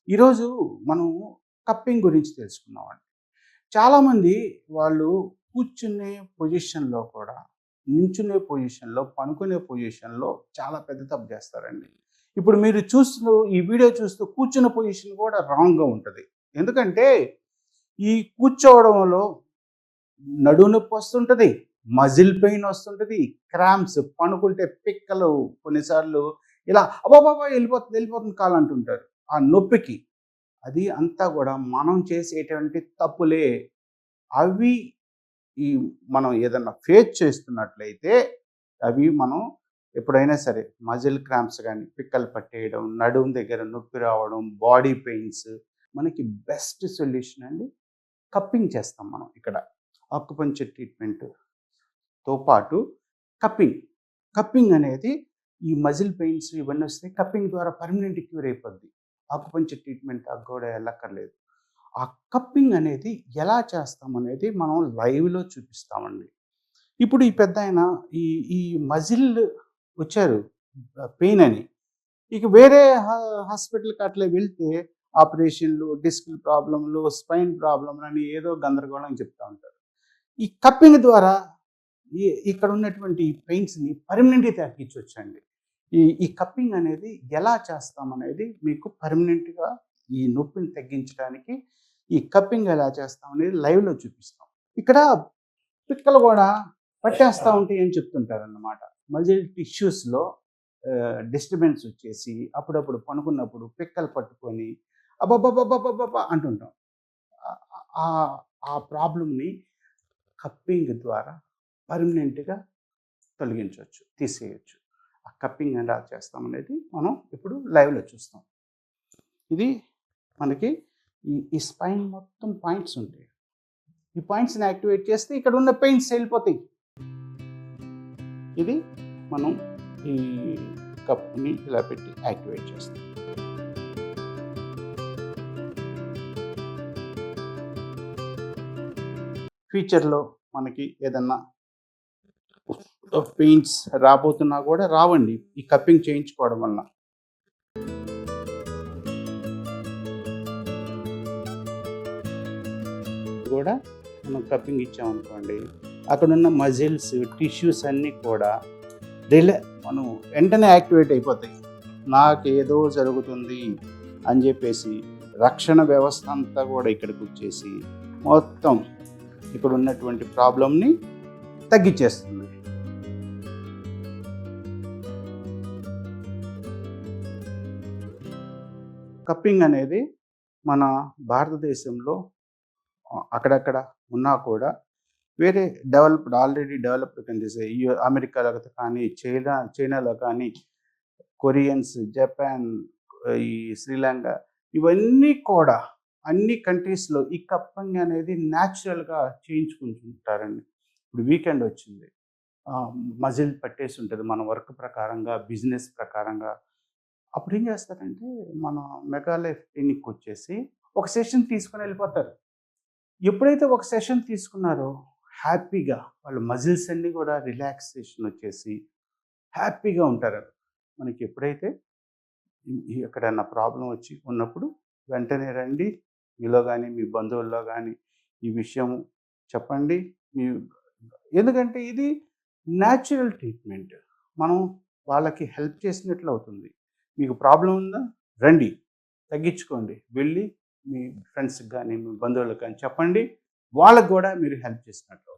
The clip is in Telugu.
ఈరోజు మనం కప్పింగ్ గురించి తెలుసుకుందామండి. చాలామంది వాళ్ళు కూర్చునే పొజిషన్‌లో కూడా, నించునే పొజిషన్‌లో, పనుకునే పొజిషన్‌లో చాలా పెద్ద తప్పు చేస్తారండి. ఇప్పుడు మీరు చూస్తూ ఈ వీడియో చూస్తూ కూర్చున్న పొజిషన్ కూడా రాంగ్‌గా ఉంటది. ఎందుకంటే ఈ కూర్చోవడంలో నడుము నొప్పి వస్తుంటది, మజిల్ పెయిన్ వస్తుంటది, క్రాంప్స్ పనుకుంటే పిక్కలు కొన్నిసార్లు ఇలా అబ్బబ్బబ్బా! వెళ్ళిపోతుంది కాలు అంటుంటారు. ఆ నొప్పికి. అది అంతా గూడా మనం చేసేటువంటి తప్పులే. అవి ఈ మనం ఏదన్నా ఫేస్ చేస్తున్నట్లయితే, అవి మనం ఎప్పుడైనా సరే మజిల్ క్రాంప్స్ గానీ, పిక్కలు పట్టేయడం, నడుము దగ్గర నొప్పి రావడం, బాడీ పెయిన్స్ మనకి బెస్ట్ సొల్యూషన్ అండి కప్పింగ్ చేస్తాం మనం ఇక్కడ. ఆక్యుపంక్చర్ ట్రీట్మెంట్‌తో పాటు కప్పింగ్. కప్పింగ్ అనేది ఈ మజిల్ పెయిన్స్ ఇవన్నీ వస్తాయి. కప్పింగ్ ద్వారా పర్మనెంట్ క్యూర్ అయిపోద్ది. ఆక్యుపంక్చర్ ట్రీట్మెంట్ దాకా కూడా ఎళ్ళక్కర్లేదు. ఆ కప్పింగ్ అనేది ఎలా చేస్తామనేది మనం లైవ్‌లో చూపిస్తామండి. ఇప్పుడు ఈ పెద్దాయన ఈ ఈ మజిల్ వచ్చారు పెయిన్ అని. ఇక వేరే హాస్పిటల్‌కి అట్లా వెళ్తే ఆపరేషన్‌లు, డిస్క్ ప్రాబ్లమ్‌లు, స్పైన్ ప్రాబ్లమ్‌లని ఏదో గందరగోళం చెప్తా ఉంటారు. ఈ కప్పింగ్ ద్వారా ఇక్కడ ఉన్నటువంటి పెయిన్స్‌ని పర్మనెంట్‌గా తగ్గించొచ్చండి. ఈ కప్పింగ్ అనేది ఎలా చేస్తామనేది మీకు పర్మనెంట్‌గా ఈ నొప్పిని తగ్గించడానికి ఈ కప్పింగ్ ఎలా చేస్తాం అనేది లైవ్‌లో చూపిస్తాం. ఇక్కడ పిక్కలు గూడా పట్టేస్తా ఉంటాయి అని చెప్తుంటారన్నమాట. మజిల్ టిష్యూస్‌లో డిస్టర్బెన్స్ వచ్చేసి అప్పుడప్పుడు పనుకున్నప్పుడు పిక్కలు పట్టుకొని అబ్బబ్బబ్బబ్బబ్బబ్బా! అంటుంటాం. ఆహ్, ఆ ప్రాబ్లమ్‌ని కప్పింగ్ ద్వారా పర్మనెంట్‌గా తొలగించొచ్చు, తీసేయొచ్చు. ఆ కప్పింగ్ ఎలా చేస్తామనేది మనం ఇప్పుడు లైవ్‌లో చూస్తాం. ఇది మనకి ఈ స్పైన్ మొత్తం పాయింట్స్ ఉంటాయి. ఈ పాయింట్స్‌ని యాక్టివేట్ చేస్తే ఇక్కడ ఉన్న పెయిన్స్ వెళ్ళిపోతాయి. ఇది మనం ఈ కప్‌ని ఇలా పెట్టి యాక్టివేట్ చేస్తాం. ఫ్యూచర్‌లో మనకి ఏదన్నా పెయిన్స్ రాబోతున్నా కూడా రావండి ఈ కప్పింగ్ చేయించుకోవడం వలన. కూడా మనం కప్పింగ్ ఇచ్చామనుకోండి, అక్కడున్న మజిల్స్, టిష్యూస్ అన్నీ కూడా మనం వెంటనే యాక్టివేట్ అయిపోతాయి. నాకేదో జరుగుతుంది అని చెప్పేసి రక్షణ వ్యవస్థ అంతా కూడా ఇక్కడికి వచ్చేసి మొత్తం ఇక్కడ ఉన్నటువంటి ప్రాబ్లమ్ని తగ్గించేస్తుంది. కప్పింగ్ అనేది మన భారతదేశంలో అక్కడక్కడ ఉన్నా కూడా వేరే ఆల్రెడీ డెవలప్డ్ కంట్రీస్ అమెరికాలో కానీ, చైనాలో కానీ, కొరియన్స్, జపాన్, ఈ శ్రీలంక ఇవన్నీ కూడా అన్ని కంట్రీస్‌లో ఈ కప్పింగ్ అనేది న్యాచురల్‌గా చేయించుకుంటుంటారండి. ఇప్పుడు వీకెండ్ వచ్చింది. మజిల్ పట్టేసి ఉంటుంది మన వర్క్ ప్రకారంగా, బిజినెస్ ప్రకారంగా. అప్పుడేం చేస్తారంటే మన మెగా లైఫ్ క్లినిక్‌కొచ్చేసి ఒక సెషన్ తీసుకొని వెళ్ళిపోతారు. ఎప్పుడైతే ఒక సెషన్ తీసుకున్నారో హ్యాపీగా వాళ్ళ మజిల్స్ అన్నీ కూడా రిలాక్సేషన్ వచ్చేసి హ్యాపీగా ఉంటారు. మనకి ఎప్పుడైతే ఎక్కడన్నా ప్రాబ్లం వచ్చి ఉన్నప్పుడు వెంటనే రండి. మీలో కానీ మీ బంధువుల్లో కానీ ఈ విషయం చెప్పండి. మీ ఎందుకంటే ఇది న్యాచురల్ ట్రీట్మెంట్. మనం వాళ్ళకి హెల్ప్ చేసినట్లు అవుతుంది. మీకు ప్రాబ్లం ఉందా? రండి. తగ్గించుకోండి. వెళ్ళి మీ ఫ్రెండ్స్‌కి కానీ, మీ బంధువులకు కానీ చెప్పండి. వాళ్ళకి కూడా మీరు హెల్ప్ చేసినట్లు.